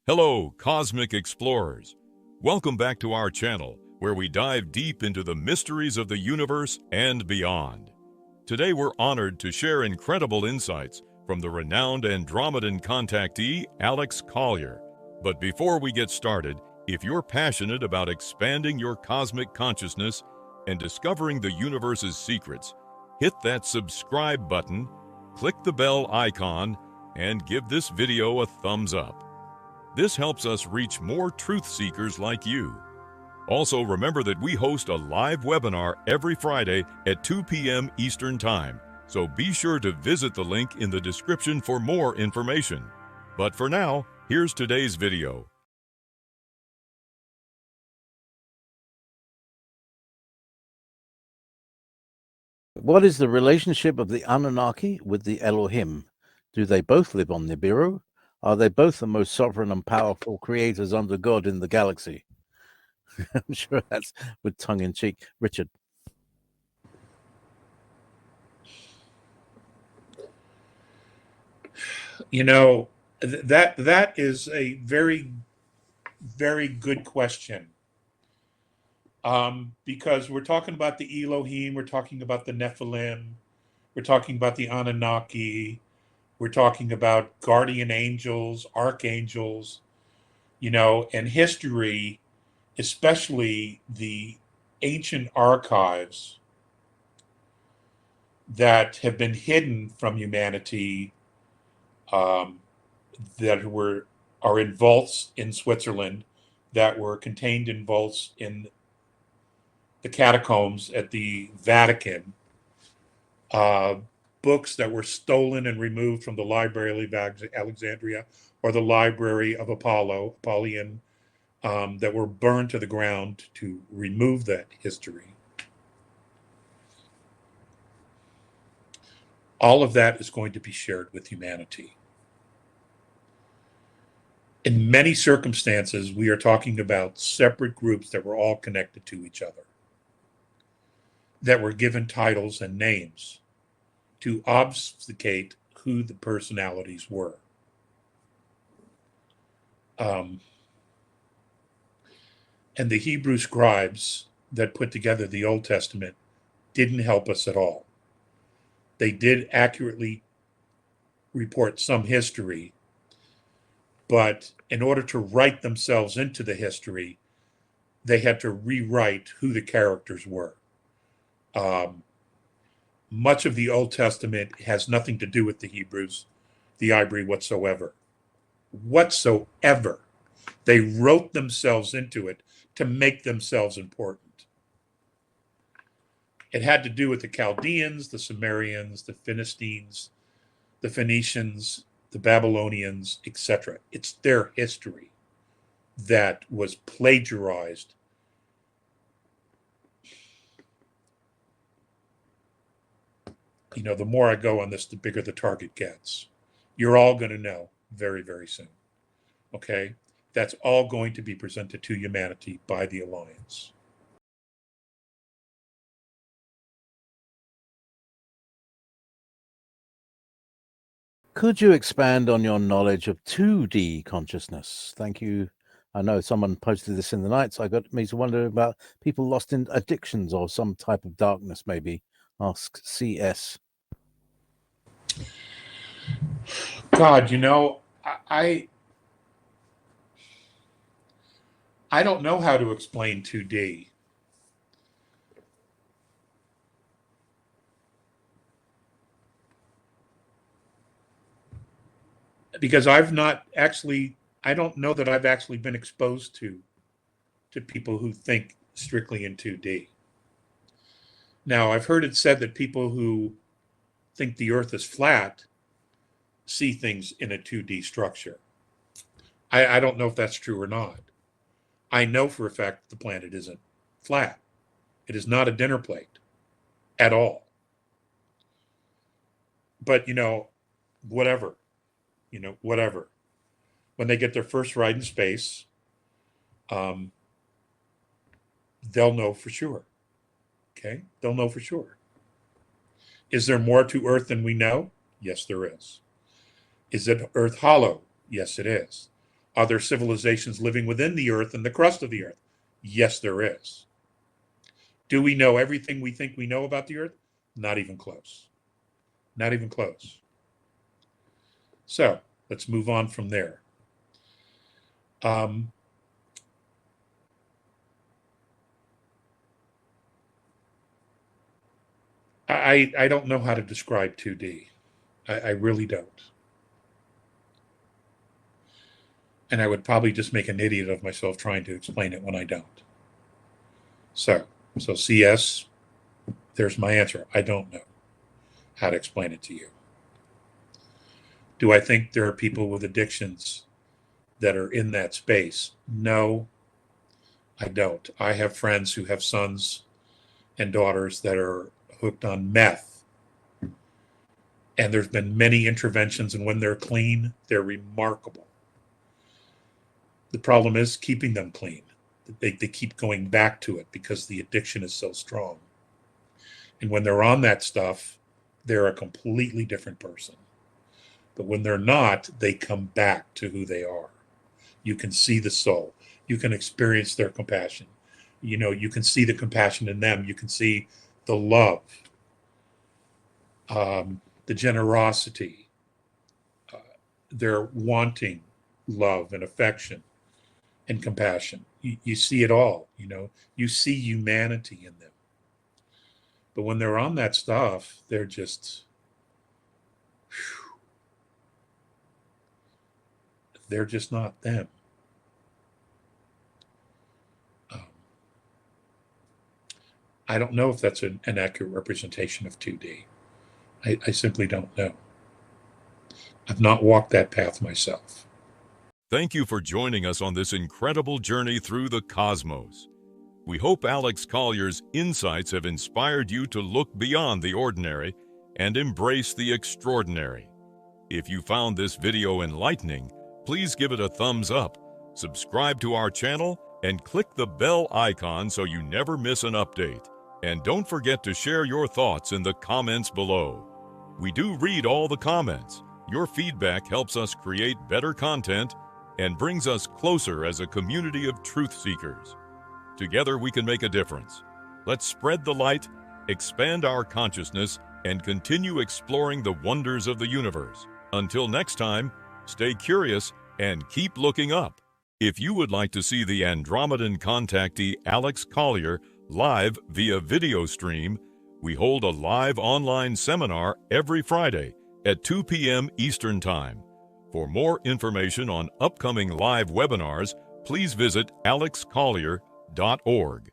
Hello, Cosmic Explorers. Welcome back to our channel, where we dive deep into the mysteries of the universe and beyond. Today, we're honored to share incredible insights from the renowned Andromedan contactee, Alex Collier. But before we get started, if you're passionate about expanding your cosmic consciousness and discovering the universe's secrets, hit that subscribe button, click the bell icon, and give this video a thumbs up. This helps us reach more truth seekers like you. Also, remember that we host a live webinar every Friday at 2 p.m. Eastern Time, so be sure to visit the link in the description for more information. But for now, here's today's video. What is the relationship of the Anunnaki with the Elohim? Do they both live on Nibiru? Are they both the most sovereign and powerful creators under God in the galaxy? I'm sure that's with tongue in cheek. Richard. You know, that is a very, very good question. Because we're talking about the Elohim, we're talking about the Nephilim, we're talking about the Anunnaki, we're talking about guardian angels, archangels, and history, especially the ancient archives that have been hidden from humanity, that are in vaults in Switzerland, that were contained in vaults in the catacombs at the Vatican, books that were stolen and removed from the Library of Alexandria or the Library of Apollyon, that were burned to the ground to remove that history. All of that is going to be shared with humanity. In many circumstances, we are talking about separate groups that were all connected to each other, that were given titles and names to obfuscate who the personalities were. And the Hebrew scribes that put together the Old Testament didn't help us at all. They did accurately report some history, but in order to write themselves into the history, they had to rewrite who the characters were. Much of the Old Testament has nothing to do with the Hebrews, the Ivory whatsoever. They wrote themselves into it to make themselves important. It had to do with the Chaldeans, the Sumerians, the Philistines, the Phoenicians, the Babylonians, etc. It's their history that was plagiarized. The more I go on this, the bigger the target gets. You're all going to know very, very soon. Okay? That's all going to be presented to humanity by the Alliance. Could you expand on your knowledge of 2D consciousness? Thank you. I know someone posted this in the night, so I got me to wonder about people lost in addictions or some type of darkness, maybe. Ask CS. God, I don't know how to explain 2D. Because I don't know that I've actually been exposed to people who think strictly in 2D. Now, I've heard it said that people who think the Earth is flat see things in a 2D structure. I don't know if that's true or not. I know for a fact the planet isn't flat. It is not a dinner plate at all. But, whatever. Whatever. When they get their first ride in space, they'll know for sure. Okay? They'll know for sure. Is there more to Earth than we know? Yes, there is. Is it Earth hollow? Yes, it is. Are there civilizations living within the earth and the crust of the earth? Yes, there is. Do we know everything we think we know about the earth? Not even close. Not even close. So let's move on from there. I don't know how to describe 2D. I really don't. And I would probably just make an idiot of myself trying to explain it when I don't. So CS, there's my answer. I don't know how to explain it to you. Do I think there are people with addictions that are in that space? No, I don't. I have friends who have sons and daughters that are hooked on meth. And there's been many interventions, and when they're clean, they're remarkable. The problem is keeping them clean. They keep going back to it because the addiction is so strong. And when they're on that stuff, they're a completely different person. But when they're not, they come back to who they are. You can see the soul. You can experience their compassion. You know, you can see the compassion in them. You can see the love, the generosity. They're wanting love and affection and compassion. You see it all, you know. You see humanity in them. But when they're on that stuff, they're just, they're just not them. I don't know if that's an accurate representation of 2D. I simply don't know. I've not walked that path myself. Thank you for joining us on this incredible journey through the cosmos. We hope Alex Collier's insights have inspired you to look beyond the ordinary and embrace the extraordinary. If you found this video enlightening, please give it a thumbs up, subscribe to our channel, and click the bell icon so you never miss an update. And don't forget to share your thoughts in the comments below. We do read all the comments. Your feedback helps us create better content and brings us closer as a community of truth seekers. Together we can make a difference. Let's spread the light, expand our consciousness, and continue exploring the wonders of the universe. Until next time, stay curious and keep looking up. If you would like to see the Andromedan contactee Alex Collier live via video stream, we hold a live online seminar every Friday at 2 p.m. Eastern Time. For more information on upcoming live webinars, please visit alexcollier.org.